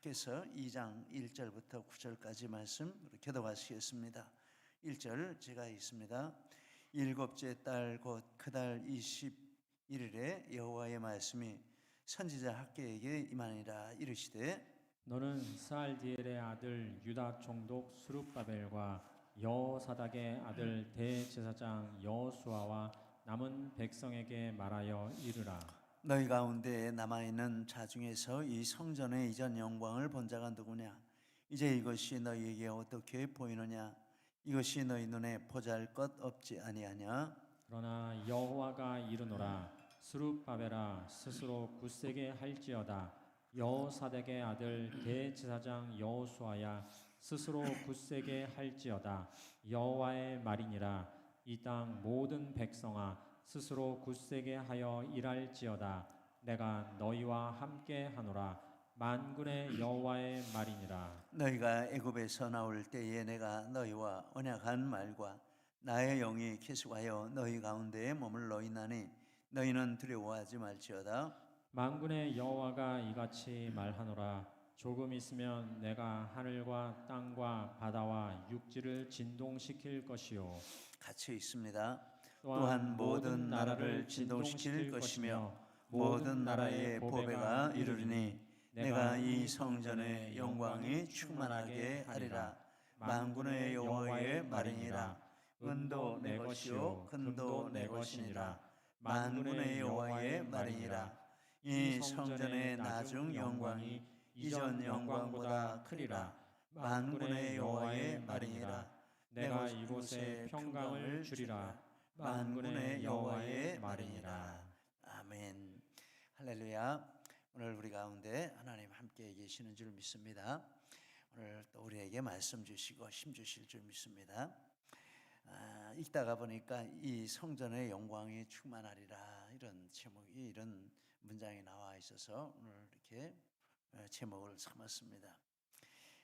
학개서 2장 1절부터 9절까지 말씀 교독하시겠습니다. 1절 제가 읽습니다. 일곱째 달 곧 그 달 21일에 여호와의 말씀이 선지자 학개에게 임하니라. 이르시되 너는 스알디엘의 아들 유다 총독 스룹바벨과 여호사닥의 아들 대제사장 여호수아와 남은 백성에게 말하여 이르라. 너희 가운데 남아있는 자 중에서 이 성전의 이전 영광을 본 자가 누구냐? 이제 이것이 너희에게 어떻게 보이느냐? 이것이 너희 눈에 보잘것 없지 아니하냐? 그러나 여호와가 이르노라. 스룹바벨아 스스로 굳세게 할지어다. 여호사닥의 아들 대제사장 여호수아야 스스로 굳세게 할지어다. 여호와의 말이니라. 이 땅 모든 백성아 스스로 굳세게 하여 일할지어다. 내가 너희와 함께 하노라. 만군의 여호와의 말이니라. 너희가 애굽에서 나올 때에 내가 너희와 언약한 말과 나의 영이 계속하여 너희 가운데에 머물러 있나니 너희는 두려워하지 말지어다. 만군의 여호와가 이같이 말하노라. 조금 있으면 내가 하늘과 땅과 바다와 육지를 진동시킬 것이요 같이 있습니다. 또한 모든 나라를 진동시킬 것이며 모든 나라의 보배가 이르리니 내가 이 성전의 영광이 충만하게 하리라. 만군의 여호와의 말이니라. 은도 내 것이요 금도 내 것이니라. 만군의 여호와의 말이니라. 이 성전의 나중 영광이 이전 영광보다 크리라. 만군의 여호와의 말이니라. 내가 이곳에 평강을 주리라. 만군의 여호와의 말이니라. 아멘. 할렐루야. 오늘 우리 가운데 하나님 함께 계시는 줄 믿습니다. 오늘 또 우리에게 말씀 주시고 힘 주실 줄 믿습니다. 읽다가 보니까 이 성전의 영광이 충만하리라, 이런 제목이, 이런 문장이 나와 있어서 오늘 이렇게 제목을 삼았습니다.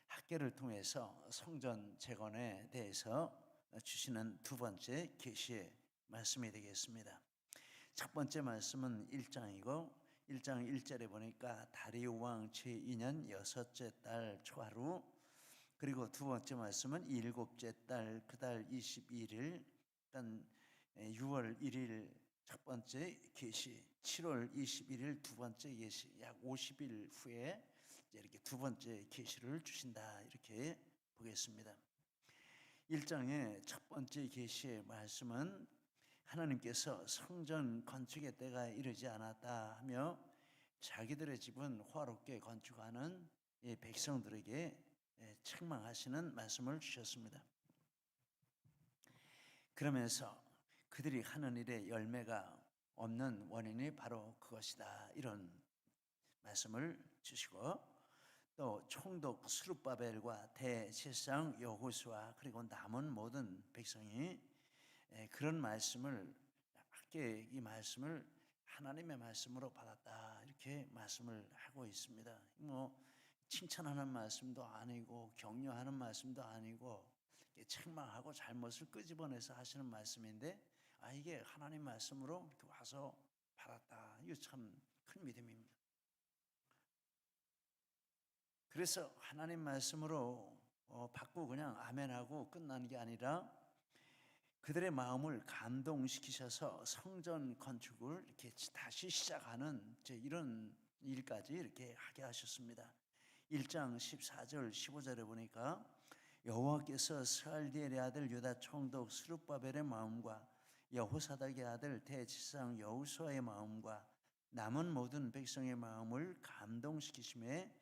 학개를 통해서 성전 재건에 대해서 주시는 두 번째 계시의 말씀이 되겠습니다. 첫 번째 말씀은 1장이고 1장 1절에 보니까 다리오 왕 제2년 여섯째 달 초하루, 그리고 두 번째 말씀은 일곱째 달 그 달 21일, 그러니까 6월 1일 첫 번째 계시, 7월 21일 두 번째 계시, 약 50일 후에 이렇게 두 번째 계시를 주신다, 이렇게 보겠습니다. 1장의 첫 번째 계시의 말씀은 하나님께서 성전 건축의 때가 이르지 않았다 하며 자기들의 집은 화롭게 건축하는 백성들에게 책망하시는 말씀을 주셨습니다. 그러면서 그들이 하는 일에 열매가 없는 원인이 바로 그것이다, 이런 말씀을 주시고, 또 총독 스룹바벨과 대제사장 여호수아 그리고 남은 모든 백성이 그런 말씀을, 학개 이 말씀을 하나님의 말씀으로 받았다, 이렇게 말씀을 하고 있습니다. 칭찬하는 말씀도 아니고 격려하는 말씀도 아니고 책망하고 잘못을 끄집어내서 하시는 말씀인데, 이게 하나님 말씀으로 이렇게 와서 받았다. 이거 참 큰 믿음입니다. 그래서 하나님 말씀으로 받고 그냥 아멘하고 끝나는 게 아니라 그들의 마음을 감동시키셔서 성전 건축을 이렇게 다시 시작하는 이런 일까지 이렇게 하게 하셨습니다. 1장 14절 15절에 보니까 여호와께서 스알디엘의 아들 유다 총독 스룹바벨의 마음과 여호사닥의 아들 대제사장 여호수아의 마음과 남은 모든 백성의 마음을 감동시키심에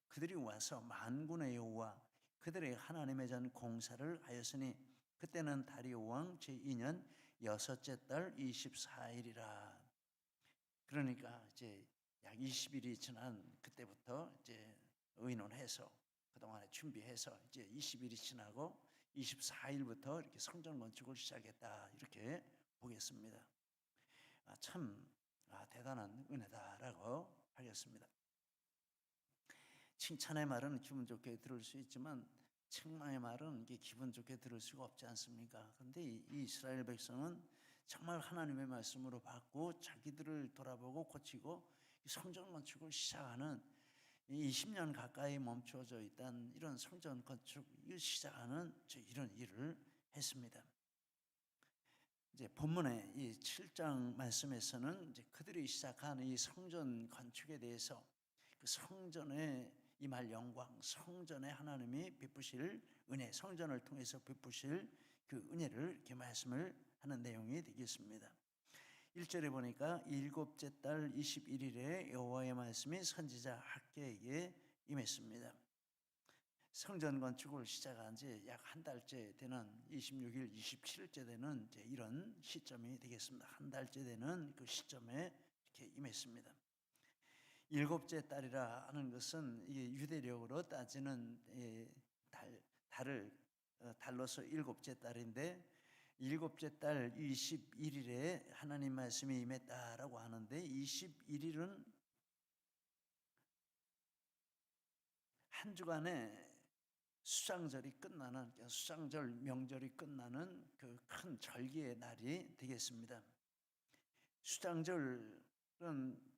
그들이 와서 만군의 여호와 그들의 하나님의 전 공사를 하였으니 그때는 다리오 왕 제2년 여섯째 달 24일이라. 그러니까 이제 약 20일이 지난 그때부터 이제 의논해서 그동안에 준비해서 이제 20일이 지나고 24일부터 이렇게 성전 건축을 시작했다, 이렇게 보겠습니다. 참 대단한 은혜다라고 하겠습니다. 칭찬의 말은 기분 좋게 들을 수 있지만 책망의 말은 이게 기분 좋게 들을 수가 없지 않습니까? 그런데 이 이스라엘 백성은 정말 하나님의 말씀으로 받고 자기들을 돌아보고 고치고 성전 건축을 시작하는 20년 가까이 멈춰져 있던 이런 성전 건축 시작하는 이런 일을 했습니다. 이제 본문의 이 7장 말씀에서는 이제 그들이 시작한 이 성전 건축에 대해서 그 성전에 임할 영광, 성전에 하나님이 베푸실 은혜, 성전을 통해서 베푸실 그 은혜를 이렇게 말씀을 하는 내용이 되겠습니다. 1절에 보니까 일곱째 달 21일에 여호와의 말씀이 선지자 학개에게 임했습니다. 성전 건축을 시작한 지 약 한 달째 되는 26일, 27일째 되는 이제 이런 시점이 되겠습니다. 한 달째 되는 그 시점에 이렇게 임했습니다. 일곱째 달이라 하는 것은 이게 유대력으로 따지는 달로서 일곱째 달인데 일곱째 달 21일에 하나님 말씀이 임했다라고 하는데 21일은 한 주간의 수장절이 끝나는 수장절 명절이 끝나는 그 큰 절기의 날이 되겠습니다. 수장절은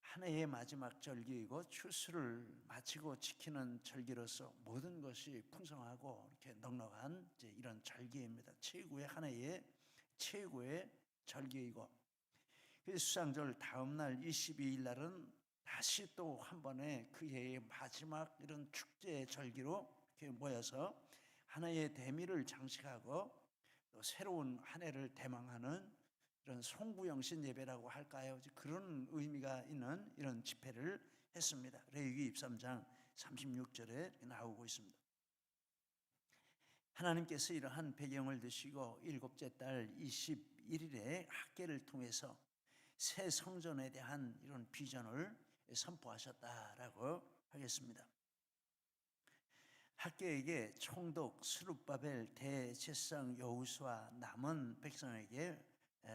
한 해의 마지막 절기이고 추수를 마치고 지키는 절기로서 모든 것이 풍성하고 이렇게 넉넉한 이런 절기입니다. 최고의 한 해의 최고의 절기이고 그 수장절 다음 날 22일 날은 다시 또 한 번에 그 해의 마지막 이런 축제 절기로 이렇게 모여서 하나의 대미를 장식하고 또 새로운 한 해를 대망하는 이런 송구영신 예배라고 할까요? 그런 의미가 있는 이런 집회를 했습니다. 레위기 23장 36절에 나오고 있습니다. 하나님께서 이러한 배경을 드시고 일곱째 달 21일에 학개를 통해서 새 성전에 대한 이런 비전을 선포하셨다라고 하겠습니다. 학개에게 총독 스룹바벨 대제사장 여호수아 남은 백성에게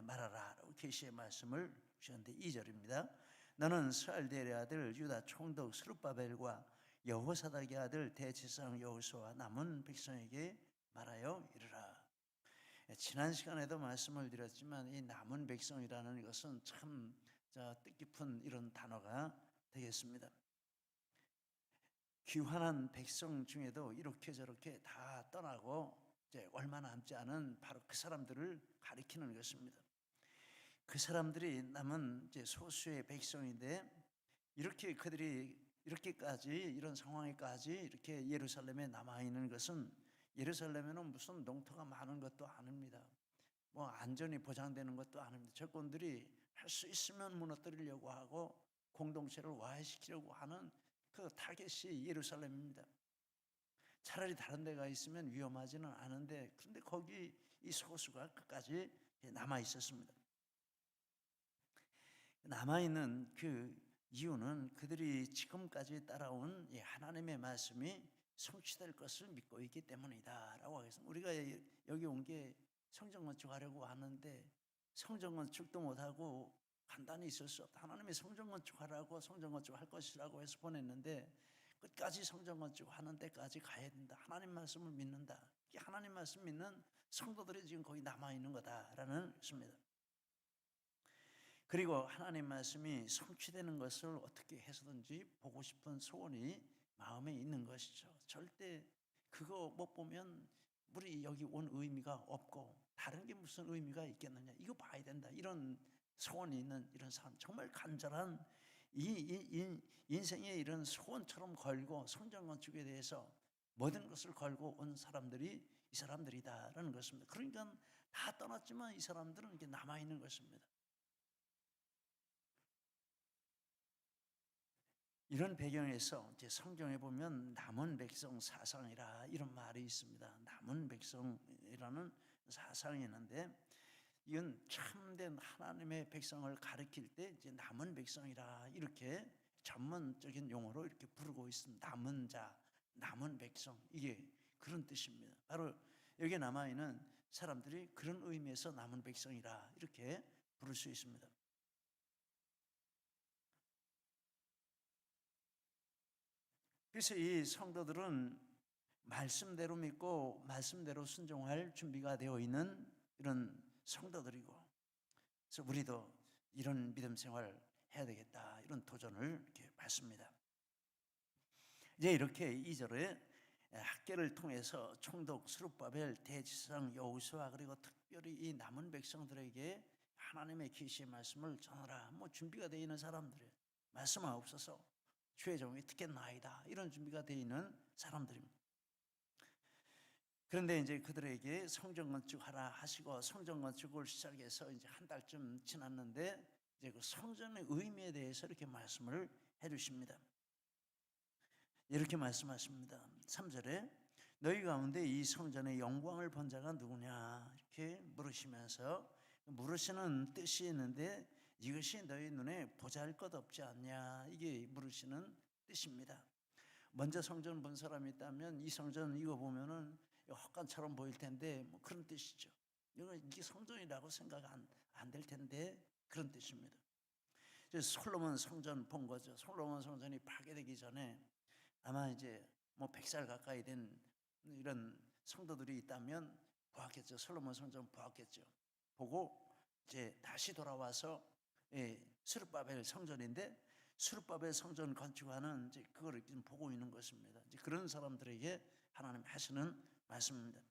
말하라라고 계시의 말씀을 주셨는데 2절입니다. 너는 스알디엘의 아들 유다 총독 스룹바벨과 여호사닥의 아들 대제사장 여호수아 남은 백성에게 말하여 이르라. 지난 시간에도 말씀을 드렸지만 이 남은 백성이라는 것은 참 뜻깊은 이런 단어가 되겠습니다. 귀환한 백성 중에도 이렇게 저렇게 다 떠나고 이제 얼마 남지 않은 바로 그 사람들을 가리키는 것입니다. 그 사람들이 남은 이제 소수의 백성인데 이렇게 그들이 이렇게까지 이런 상황에까지 이렇게 예루살렘에 남아 있는 것은 예루살렘에는 무슨 농토가 많은 것도 아닙니다. 뭐 안전이 보장되는 것도 아닙니다. 적군들이 할 수 있으면 무너뜨리려고 하고 공동체를 와해시키려고 하는 그 타겟이 예루살렘입니다. 차라리 다른 데가 있으면 위험하지는 않은데 그런데 거기 이 소수가 끝까지 남아 있었습니다. 남아있는 그 이유는 그들이 지금까지 따라온 하나님의 말씀이 성취될 것을 믿고 있기 때문이다 라고 하겠습니다. 우리가 여기 온 게 성전 건축하려고 하는데 성전 건축도 못하고 간단히 있을 수 없다. 하나님이 성전 건축하라고 성전 건축할 것이라고 해서 보냈는데 끝까지 성전 건축하는 데까지 가야 된다. 하나님 말씀을 믿는다. 하나님 말씀 믿는 성도들이 지금 거기 남아있는 거다라는 것입니다. 그리고 하나님 말씀이 성취되는 것을 어떻게 해서든지 보고 싶은 소원이 마음에 있는 것이죠. 절대 그거 못 보면 우리 여기 온 의미가 없고 다른 게 무슨 의미가 있겠느냐. 이거 봐야 된다. 이런 소원이 있는 이런 사람, 정말 간절한 인생의 이런 소원처럼 걸고 성전 건축에 대해서 모든 것을 걸고 온 사람들이 이 사람들이다라는 것입니다. 그러니까 다 떠났지만 이 사람들은 이렇게 남아있는 것입니다. 이런 배경에서 이제 성경에 보면 남은 백성 사상이라 이런 말이 있습니다. 남은 백성이라는 사상이 있는데 이건 참된 하나님의 백성을 가리킬 때 이제 남은 백성이라 이렇게 전문적인 용어로 이렇게 부르고 있습니다. 남은 자, 남은 백성, 이게 그런 뜻입니다. 바로 여기에 남아 있는 사람들이 그런 의미에서 남은 백성이라 이렇게 부를 수 있습니다. 그래서 이 성도들은 말씀대로 믿고 말씀대로 순종할 준비가 되어 있는 이런 성도들이고, 그래서 우리도 이런 믿음 생활 해야 되겠다 이런 도전을 이렇게 받습니다. 이제 이렇게 2절에 학계를 통해서 총독 스룹바벨, 대지상 여호수아, 그리고 특별히 이 남은 백성들에게 하나님의 계시의 말씀을 전하라. 뭐 준비가 되어 있는 사람들이에요. 말씀하옵소서, 주의 종이 듣겠나이다. 이런 준비가 되어 있는 사람들입니다. 그런데 이제 그들에게 성전 건축하라 하시고 성전 건축을 시작해서 이제 한 달쯤 지났는데 이제 그 성전의 의미에 대해서 이렇게 말씀을 해주십니다. 이렇게 말씀하십니다. 3절에 너희 가운데 이 성전의 영광을 본 자가 누구냐 이렇게 물으시면서, 물으시는 뜻이 있는데 이것이 너희 눈에 보잘것없지 않냐, 이게 물으시는 뜻입니다. 먼저 성전 본 사람이 있다면 이 성전 이거 보면은 헛간처럼 보일 텐데 뭐 그런 뜻이죠. 이게 성전이라고 생각 안 될 텐데 그런 뜻입니다. 솔로몬 성전 본 거죠. 솔로몬 성전이 파괴되기 전에 아마 이제 뭐 100살 가까이 된 이런 성도들이 있다면 보았겠죠. 솔로몬 성전 보았겠죠. 보고 이제 다시 돌아와서 스룹바벨 성전인데 스룹바벨 성전 건축하는 이제 그거를 지금 보고 있는 것입니다. 이제 그런 사람들에게 하나님 하시는 말씀입니다.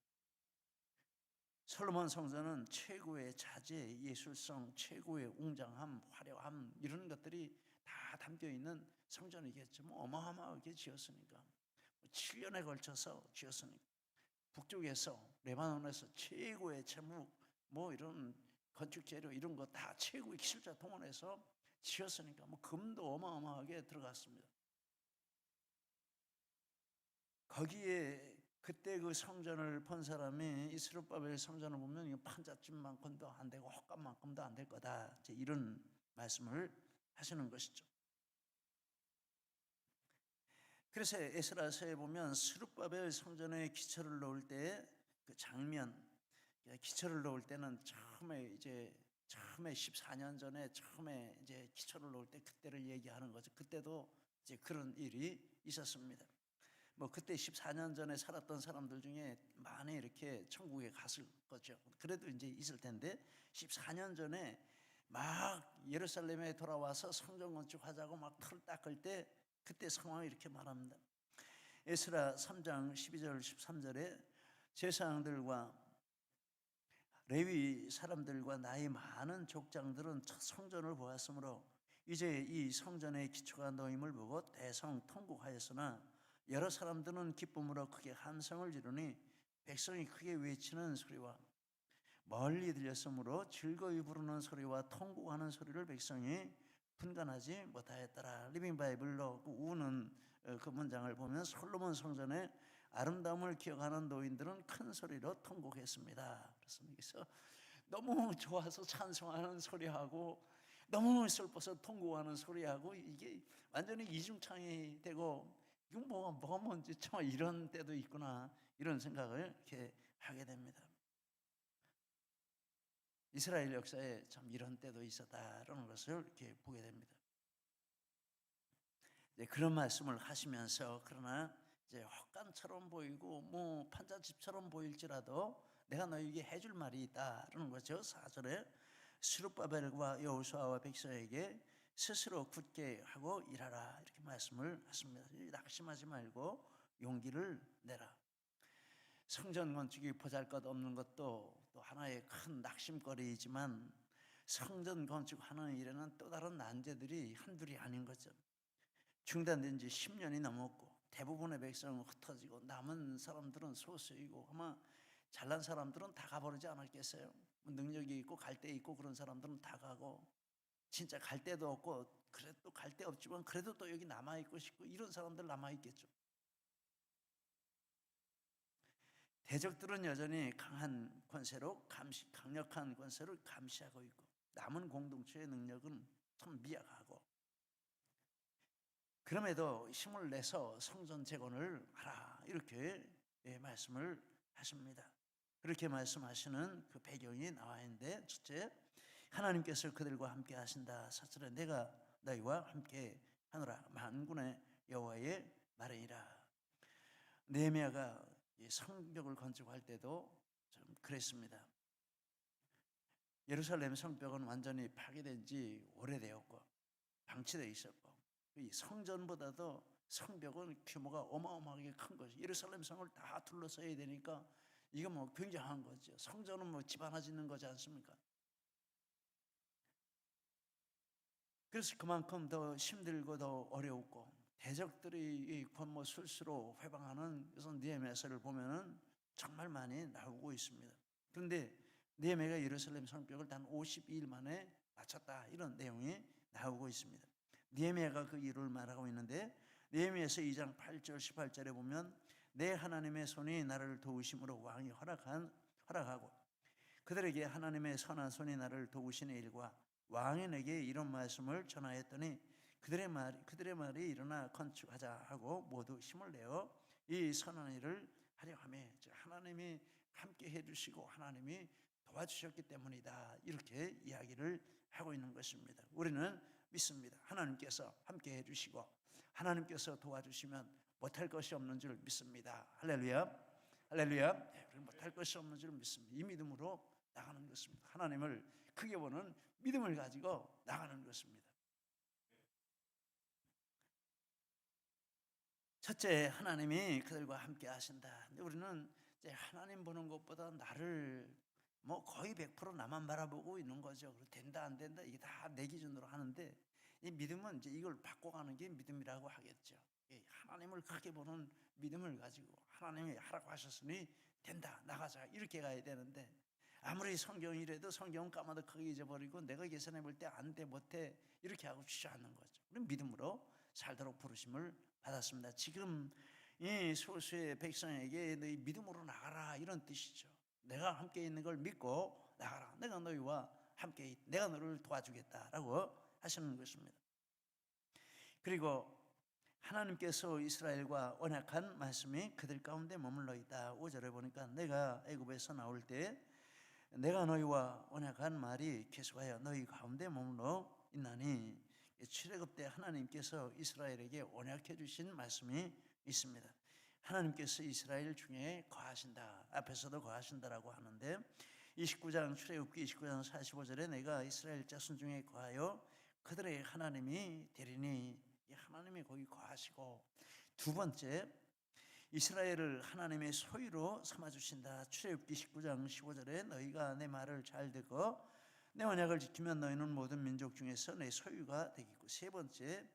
솔로몬 성전은 최고의 자재, 예술성, 최고의 웅장함, 화려함 이런 것들이 다 담겨 있는 성전이겠죠. 뭐 어마어마하게 지었으니까 7년에 걸쳐서 지었으니까 북쪽에서 레바논에서 최고의 재무 뭐 이런 건축 재료 이런 거 다 최고의 기술자 동원해서 지었으니까 뭐 금도 어마어마하게 들어갔습니다. 거기에 그때 그 성전을 본 사람이 이 스룹바벨 성전을 보면 이거 판잣집만큼도 안 되고 헛간만큼도 안 될 거다, 이런 말씀을 하시는 것이죠. 그래서 에스라서에 보면 스룹바벨 성전에 기초를 놓을 때 그 장면, 기초를 놓을 때는 처음에 14년 전에 처음에 이제 기초를 놓을 때 그때를 얘기하는 거죠. 그때도 이제 그런 일이 있었습니다. 뭐 그때 14년 전에 살았던 사람들 중에 많이 이렇게 천국에 갔을 거죠. 그래도 이제 있을 텐데 14년 전에 막 예루살렘에 돌아와서 성전 건축하자고 막 털 닦을 때 그때 상황이 이렇게 말합니다. 에스라 3장 12절 13절에 제사장들과 레위 사람들과 나이 많은 족장들은 첫 성전을 보았으므로 이제 이 성전의 기초가 놓임을 보고 대성통곡하였으나 여러 사람들은 기쁨으로 크게 함성을 지르니 백성이 크게 외치는 소리와 멀리 들렸으므로 즐거이 부르는 소리와 통곡하는 소리를 백성이 분간하지 못하였더라. 리빙 바이블로 그 우는 그 문장을 보면 솔로몬 성전의 아름다움을 기억하는 노인들은 큰 소리로 통곡했습니다. 그래서 너무 좋아서 찬송하는 소리하고 너무 슬퍼서 통곡하는 소리하고 이게 완전히 이중창이 되고 이거 뭐가 뭔지 참 이런 때도 있구나, 이런 생각을 이렇게 하게 됩니다. 이스라엘 역사에 참 이런 때도 있었다라는 것을 이렇게 보게 됩니다. 그런 말씀을 하시면서 그러나 이제 헛간처럼 보이고 뭐 판잣집처럼 보일지라도 내가 너에게 해줄 말이 있다라는 거죠. 4절에 스룹바벨과 여호수아와 백성에게 스스로 굳게 하고 일하라 이렇게 말씀을 하십니다. 낙심하지 말고 용기를 내라. 성전 건축이 보잘것없는 것도 또 하나의 큰 낙심거리이지만 성전 건축하는 일에는 또 다른 난제들이 한둘이 아닌 거죠. 중단된 지 10년이 넘었고 대부분의 백성은 흩어지고 남은 사람들은 소수이고 아마 잘난 사람들은 다 가버리지 않았겠어요? 능력이 있고 갈 데 있고 그런 사람들은 다 가고 진짜 갈 데도 없고 그래도 갈 데 없지만 그래도 또 여기 남아있고 싶고 이런 사람들 남아있겠죠. 대적들은 여전히 강한 권세로 강력한 권세를 감시하고 있고 남은 공동체의 능력은 참 미약하고 그럼에도 힘을 내서 성전 재건을 하라 이렇게 말씀을 하십니다. 그렇게 말씀하시는 그 배경이 나와 있는데 첫째, 하나님께서 그들과 함께 하신다. 사절에 내가 너희와 함께 하노라. 만군의 여호와의 말이니라. 느헤미야가 성벽을 건축할 때도 좀 그랬습니다. 예루살렘 성벽은 완전히 파괴된 지 오래되었고 방치되어 있었고 이 성전보다도 성벽은 규모가 어마어마하게 큰 거죠. 예루살렘 성을 다 둘러서야 되니까 이게 뭐 굉장한 거죠. 성전은 뭐 집 하나 짓는 거지 않습니까? 그래서 그만큼 더 힘들고 더 어려웠고, 대적들이 이 권모 술수로 회방하는 그래서 느헤미야서를 보면은 정말 많이 나오고 있습니다. 그런데 느헤미야가 예루살렘 성벽을 단 52일 만에 마쳤다, 이런 내용이 나오고 있습니다. 느헤미야가 그 이유를 말하고 있는데, 느헤미야서 2장 8절 18절에 보면 내 하나님의 손이 나를 도우심으로 왕이 허락하고 그들에게 하나님의 선한 손이 나를 도우시는 일과 왕이 내게 이런 말씀을 전하였더니 그들의 말이 일어나 건축하자 하고 모두 힘을 내어 이 선한 일을 하려 하며, 하나님이 함께 해주시고 하나님이 도와주셨기 때문이다, 이렇게 이야기를 하고 있는 것입니다. 우리는 믿습니다. 하나님께서 함께 해주시고 하나님께서 도와주시면 못할 것이 없는 줄 믿습니다. 할렐루야, 할렐루야. 우리는 못할 것이 없는 줄 믿습니다. 이 믿음으로 나가는 것입니다. 하나님을 크게 보는 믿음을 가지고 나가는 것입니다. 첫째, 하나님이 그들과 함께 하신다. 근데 우리는 이제 하나님 보는 것보다 나를 뭐 거의 100% 나만 바라보고 있는 거죠. 된다 안 된다 이게 다 내 기준으로 하는데, 이 믿음은 이제 이걸 바꿔가는 게 믿음이라고 하겠죠. 하나님을 크게 보는 믿음을 가지고 하나님이 하라고 하셨으니 된다, 나가자, 이렇게 가야 되는데, 아무리 성경이라도 성경은 까마득하게 잊어버리고 내가 계산해 볼 때 안 돼, 못해, 이렇게 하고 주저앉는 거죠. 우리는 믿음으로 살도록 부르심을 받았습니다. 지금 이 소수의 백성에게 너희 믿음으로 나가라, 이런 뜻이죠. 내가 함께 있는 걸 믿고 나가라. 내가 너희와 함께 있다. 내가 너를 도와주겠다라고 하시는 것입니다. 그리고 하나님께서 이스라엘과 언약한 말씀이 그들 가운데 머물러 있다. 5절에 보니까 내가 애굽에서 나올 때 내가 너희와 언약한 말이 계속하여 너희 가운데 머물러 있나니, 출애굽 때 하나님께서 이스라엘에게 언약해 주신 말씀이 있습니다. 하나님께서 이스라엘 중에 거하신다, 앞에서도 거하신다라고 하는데, 29장 출애굽기 29장 45절에 내가 이스라엘 자손 중에 거하여 그들의 하나님이 되리니, 하나님이 거기 거하시고, 두 번째, 이스라엘을 하나님의 소유로 삼아주신다. 출애굽기 19장 15절에 너희가 내 말을 잘 듣고 내 언약을 지키면 너희는 모든 민족 중에서 내 소유가 되겠고, 세 번째,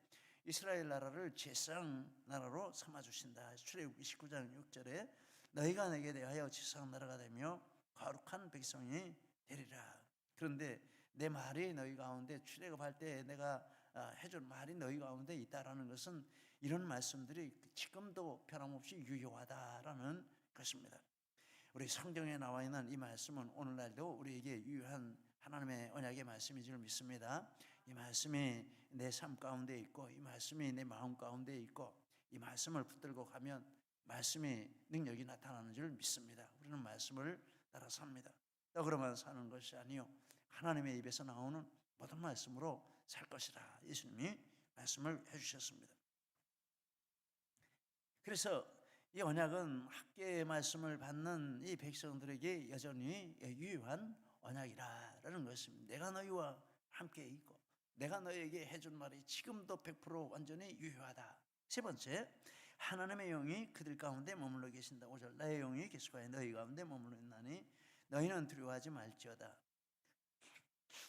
이스라엘 나라를 제사장 나라로 삼아주신다. 출애굽기 19장 6절에 너희가 내게 대하여 제사장 나라가 되며 거룩한 백성이 되리라. 그런데 내 말이 너희 가운데, 출애굽할 때 내가 해준 말이 너희 가운데 있다라는 것은 이런 말씀들이 지금도 변함없이 유효하다라는 것입니다. 우리 성경에 나와 있는 이 말씀은 오늘날도 우리에게 유효한 하나님의 언약의 말씀인 줄 믿습니다. 이 말씀이 내 삶 가운데 있고, 이 말씀이 내 마음 가운데 있고, 이 말씀을 붙들고 가면 말씀이 능력이 나타나는 줄 믿습니다. 우리는 말씀을 따라 삽니다. 떡으로만 사는 것이 아니요 하나님의 입에서 나오는 모든 말씀으로 살 것이라 예수님이 말씀을 해주셨습니다. 그래서 이 언약은 학계의 말씀을 받는 이 백성들에게 여전히 유효한 언약이라는 것입니다. 내가 너희와 함께 있고 내가 너희에게 해준 말이 지금도 100% 완전히 유효하다. 세 번째, 하나님의 영이 그들 가운데 머물러 계신다. 5절 나의 영이 계속하여 너희 가운데 머물러 있나니 너희는 두려워하지 말지어다.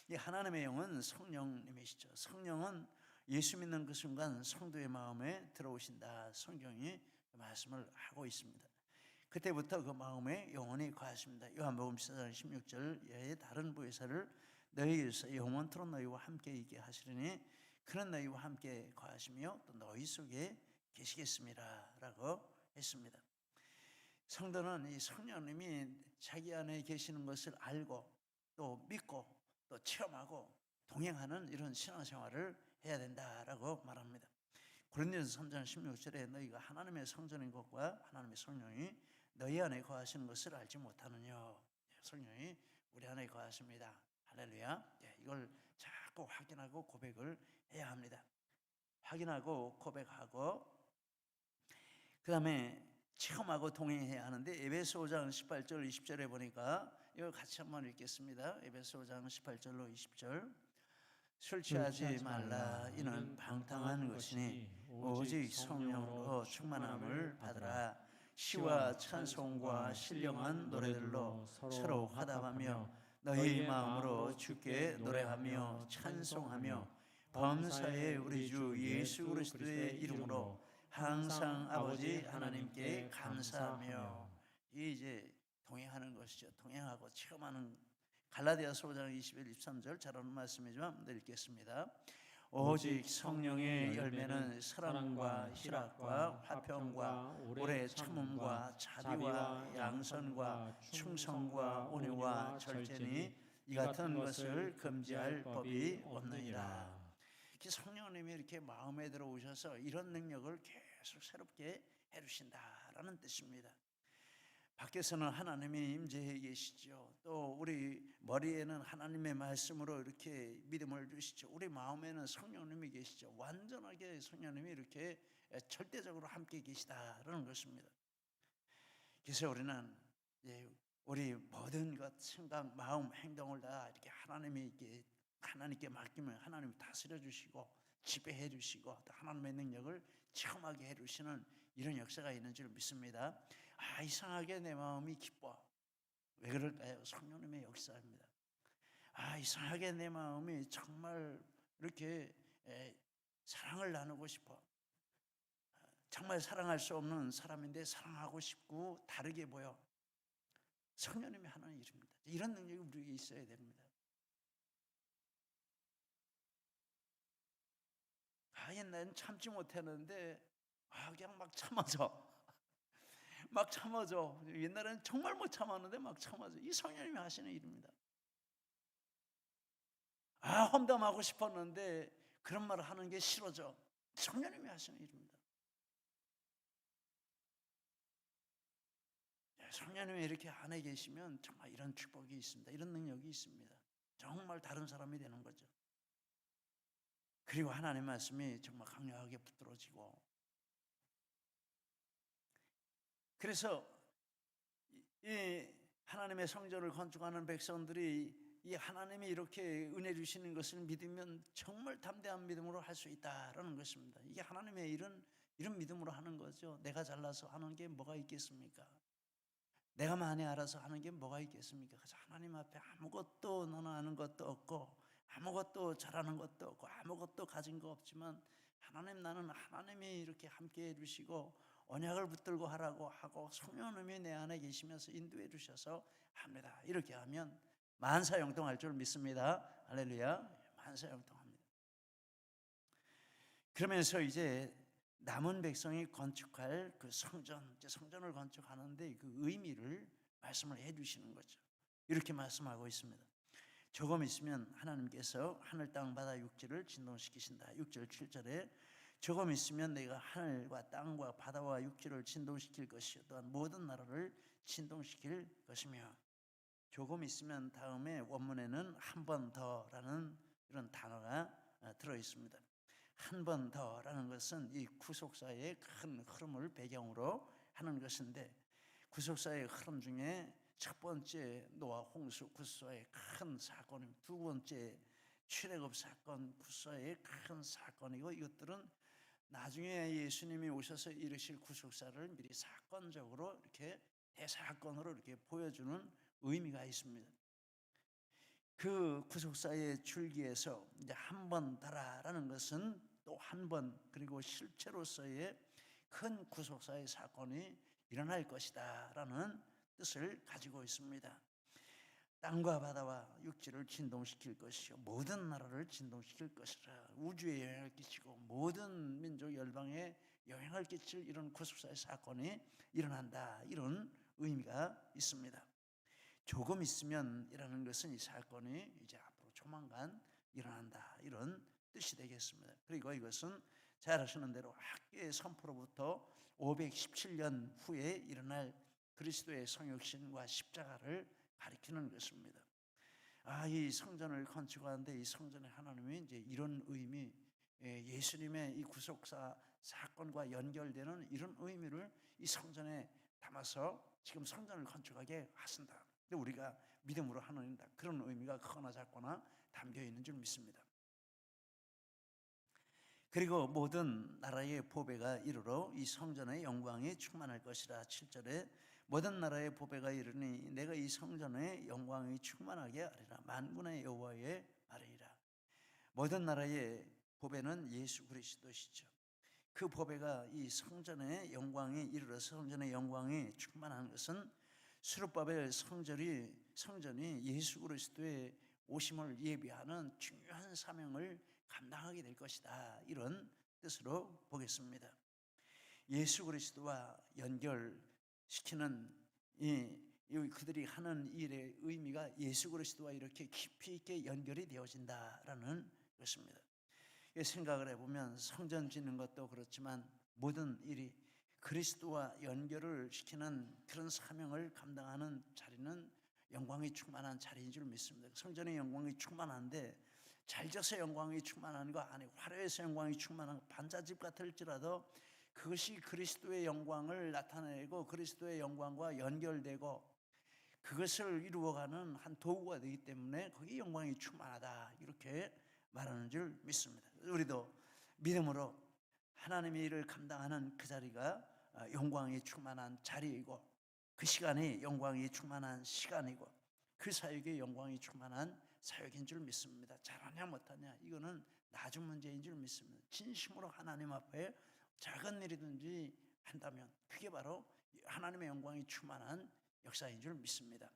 이 하나님의 영은 성령님이시죠. 성령은 예수 믿는 그 순간 성도의 마음에 들어오신다. 성경이 말씀을 하고 있습니다. 그때부터 그 마음에 영원히 거하십니다. 요한복음 14장 16절에 다른 보혜사를 너희에게서 영원토록 너희와 함께 있게 하시리니 그는 너희와 함께 거하시며 또 너희 속에 계시겠습니다 라고 했습니다. 성도는 이 성령님이 자기 안에 계시는 것을 알고 또 믿고 또 체험하고 동행하는 이런 신앙생활을 해야 된다라고 말합니다. 고린도전서 3장 16절에 너희가 하나님의 성전인 것과 하나님의 성령이 너희 안에 거하시는 것을 알지 못하느냐. 성령이 우리 안에 거하십니다. 할렐루야. 이걸 자꾸 확인하고 고백을 해야 합니다. 확인하고 고백하고 그 다음에 체험하고 동행해야 하는데, 에베소 5장 18절 20절에 보니까 이걸 같이 한번 읽겠습니다. 에베소 5장 18절로 20절 술 취하지 말라. 이는 방탕한 것이니 오직 성령으로 충만함을 받으라. 시와 찬송과 신령한 노래들로 서로 화답하며 너희 마음으로 주께 노래하며 찬송하며 범사에 우리 주 예수 그리스도의 이름으로 항상 아버지 하나님께 감사하며. 이 이제 동행하는 것이죠. 동행하고 체험하는 갈라디아서 5장 21, 23절 잘 아는 말씀이지만 읽겠습니다. 오직 성령의 열매는 사랑과 희락과 화평과 오래 참음과 자비와 양선과 충성과 온유와 절제니 이 같은 것을 금지할 법이 없느니라. 성령님이 이렇게 마음에 들어오셔서 이런 능력을 계속 새롭게 해주신다라는 뜻입니다. 밖에서는 하나님이 임재해 계시죠. 또 우리 머리에는 하나님의 말씀으로 이렇게 믿음을 주시죠. 우리 마음에는 성령님이 계시죠. 완전하게 성령님이 이렇게 절대적으로 함께 계시다라는 것입니다. 그래서 우리는 우리 모든 것, 생각, 마음, 행동을 다 이렇게 하나님께 맡기면 하나님이 다스려 주시고 지배해 주시고 또 하나님의 능력을 체험하게 해 주시는 이런 역사가 있는 줄 믿습니다. 이상하게 내 마음이 기뻐. 왜 그럴까요? 성령님의 역사입니다. 이상하게 내 마음이 정말 이렇게 사랑을 나누고 싶어. 정말 사랑할 수 없는 사람인데 사랑하고 싶고 다르게 보여. 성령님이 하는 일입니다. 이런 능력이 우리에게 있어야 됩니다. 옛날엔 참지 못했는데 그냥 막 참아줘. 막 참아줘. 옛날에는 정말 못 참았는데 막 참아줘. 이 성령님이 하시는 일입니다. 험담하고 싶었는데 그런 말을 하는 게 싫어져. 성령님이 하시는 일입니다. 성령님이 이렇게 안에 계시면 정말 이런 축복이 있습니다. 이런 능력이 있습니다. 정말 다른 사람이 되는 거죠. 그리고 하나님의 말씀이 정말 강력하게 붙들어지고, 그래서 이 하나님의 성전을 건축하는 백성들이 이 하나님이 이렇게 은혜 주시는 것을 믿으면 정말 담대한 믿음으로 할 수 있다라는 것입니다. 이게 하나님의 이런 믿음으로 하는 거죠. 내가 잘나서 하는 게 뭐가 있겠습니까? 내가 많이 알아서 하는 게 뭐가 있겠습니까? 그래서 하나님 앞에 아무것도 너는 아는 것도 없고 아무것도 잘하는 것도 없고 아무것도 가진 거 없지만 하나님, 나는 하나님이 이렇게 함께 해주시고 언약을 붙들고 하라고 하고 성령님이 내 안에 계시면서 인도해 주셔서 합니다. 이렇게 하면 만사형통할 줄 믿습니다. 할렐루야. 만사형통합니다. 그러면서 이제 남은 백성이 건축할 그 성전을 건축하는데 그 의미를 말씀을 해주시는 거죠. 이렇게 말씀하고 있습니다. 조금 있으면 하나님께서 하늘 땅 바다 육지를 진동시키신다. 6절 7절에 조금 있으면 내가 하늘과 땅과 바다와 육지를 진동시킬 것이요 또한 모든 나라를 진동시킬 것이며, 조금 있으면 다음에 원문에는 한 번 더라는 이런 단어가 들어 있습니다. 한 번 더라는 것은 이 구속사의 큰 흐름을 배경으로 하는 것인데, 구속사의 흐름 중에 첫 번째 노아 홍수 구속사의 큰 사건입니다. 두 번째 출애굽 사건 구속사의 큰 사건이고, 이것들은 나중에 예수님이 오셔서 이루실 구속사를 미리 사건적으로 이렇게 대사건으로 이렇게 보여주는 의미가 있습니다. 그 구속사의 줄기에서 이제 한 번 더라라는 것은 또 한 번, 그리고 실체로서의 큰 구속사의 사건이 일어날 것이다라는 뜻을 가지고 있습니다. 땅과 바다와 육지를 진동시킬 것이요 모든 나라를 진동시킬 것이라. 우주에 영향을 끼치고 모든 민족 열방에 영향을 끼칠 이런 구속사의 사건이 일어난다, 이런 의미가 있습니다. 조금 있으면 이라는 것은 이 사건이 이제 앞으로 조만간 일어난다, 이런 뜻이 되겠습니다. 그리고 이것은 잘 아시는 대로 학계의 선포로부터 517년 후에 일어날 그리스도의 성육신과 십자가를 가리키는 것입니다. 이 성전을 건축하는데 이 성전의 하나님이 이제 이런 의미, 예수님의 이 구속사 사건과 연결되는 이런 의미를 이 성전에 담아서 지금 성전을 건축하게 하신다. 근데 우리가 믿음으로 하는 그런 의미가 크거나 작거나 담겨 있는 줄 믿습니다. 그리고 모든 나라의 보배가 이르러 이 성전의 영광이 충만할 것이라. 7절에 모든 나라의 보배가 이르니 내가 이 성전의 영광이 충만하게 하리라. 만군의 여호와의 말이라. 모든 나라의 보배는 예수 그리스도시죠. 그 보배가 이 성전의 영광이 이르러서 성전의 영광이 충만한 것은 수르바벨 성전이 예수 그리스도의 오심을 예비하는 중요한 사명을 감당하게 될 것이다. 이런 뜻으로 보겠습니다. 예수 그리스도와 연결시키는 그들이 하는 일의 의미가 예수 그리스도와 이렇게 깊이 있게 연결이 되어진다라는 것입니다. 생각을 해보면 성전 짓는 것도 그렇지만 모든 일이 그리스도와 연결을 시키는 그런 사명을 감당하는 자리는 영광이 충만한 자리인 줄 믿습니다. 성전의 영광이 충만한데 잘 져서 영광이 충만한 거 아니고 화려해서 영광이 충만한 반자집 같을지라도 그것이 그리스도의 영광을 나타내고 그리스도의 영광과 연결되고 그것을 이루어가는 한 도구가 되기 때문에 거기 영광이 충만하다 이렇게 말하는 줄 믿습니다. 우리도 믿음으로 하나님의 일을 감당하는 그 자리가 영광이 충만한 자리이고 그 시간이 영광이 충만한 시간이고 그 사역이 영광이 충만한 사역인 줄 믿습니다. 잘하냐 못하냐 이거는 나중 문제인 줄 믿습니다. 진심으로 하나님 앞에 작은 일이든지 한다면 그게 바로 하나님의 영광이 충만한 역사인 줄 믿습니다.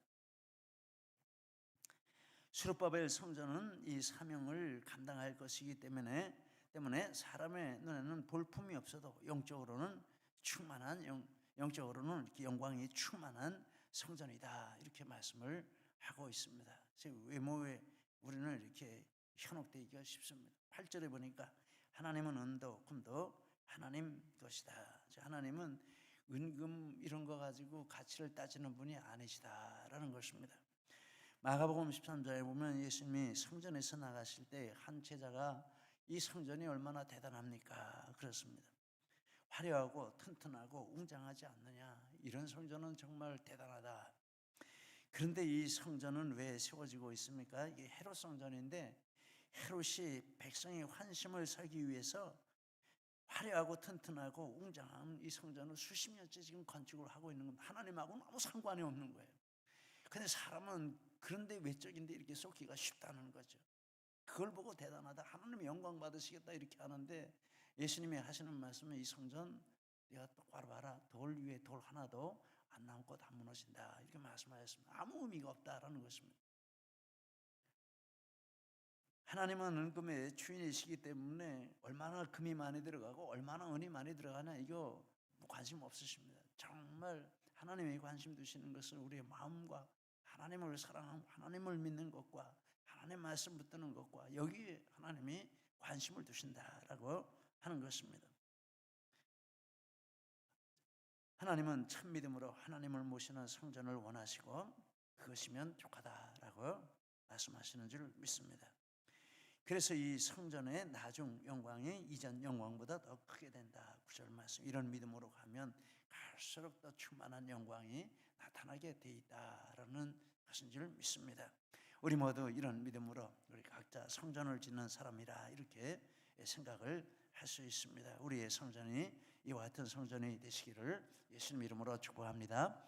수르바벨 성전은 이 사명을 감당할 것이기 때문에 사람의 눈에는 볼품이 없어도 영적으로는 충만한 영적으로는 영광이 충만한 성전이다 이렇게 말씀을 하고 있습니다. 외모에 우리는 이렇게 현혹되기가 쉽습니다. 8절에 보니까 하나님은 은도 금도 하나님 것이다. 하나님은 은금 이런 거 가지고 가치를 따지는 분이 아니시다라는 것입니다. 마가복음 13장에 보면 예수님이 성전에서 나가실 때 한 제자가 이 성전이 얼마나 대단합니까? 그렇습니다. 화려하고 튼튼하고 웅장하지 않느냐? 이런 성전은 정말 대단하다. 그런데 이 성전은 왜 세워지고 있습니까? 이게 헤롯 성전인데 헤롯이 백성의 환심을 사기 위해서 화려하고 튼튼하고 웅장한 이 성전을 수십 년째 지금 건축을 하고 있는 건 하나님하고는 아무 상관이 없는 거예요. 근데 사람은 그런데 외적인데 이렇게 쏟기가 쉽다는 거죠. 그걸 보고 대단하다, 하나님의 영광 받으시겠다 이렇게 하는데 예수님이 하시는 말씀은 이 성전 네가 똑바로 봐라. 돌 위에 돌 하나도 안 남고 다 무너진다 이렇게 말씀하셨습니다. 아무 의미가 없다라는 것입니다. 하나님은 은금의 주인이시기 때문에 얼마나 금이 많이 들어가고 얼마나 은이 많이 들어가냐 이거 관심 없으십니다. 정말 하나님의 관심 두시는 것은 우리의 마음과 하나님을 사랑하고 하나님을 믿는 것과 하나님 말씀 붙드는 것과 여기에 하나님이 관심을 두신다라고 하는 것입니다. 하나님은 참 믿음으로 하나님을 모시는 성전을 원하시고 그것이면 족하다라고 말씀하시는 줄 믿습니다. 그래서 이 성전의 나중 영광이 이전 영광보다 더 크게 된다. 9절 말씀. 이런 믿음으로 가면 갈수록 더 충만한 영광이 나타나게 돼 있다라는 것인 줄 믿습니다. 우리 모두 이런 믿음으로 우리 각자 성전을 짓는 사람이라 이렇게 생각을 할 수 있습니다. 우리의 성전이 이와 같은 성전이 되시기를 예수님 이름으로 축복합니다.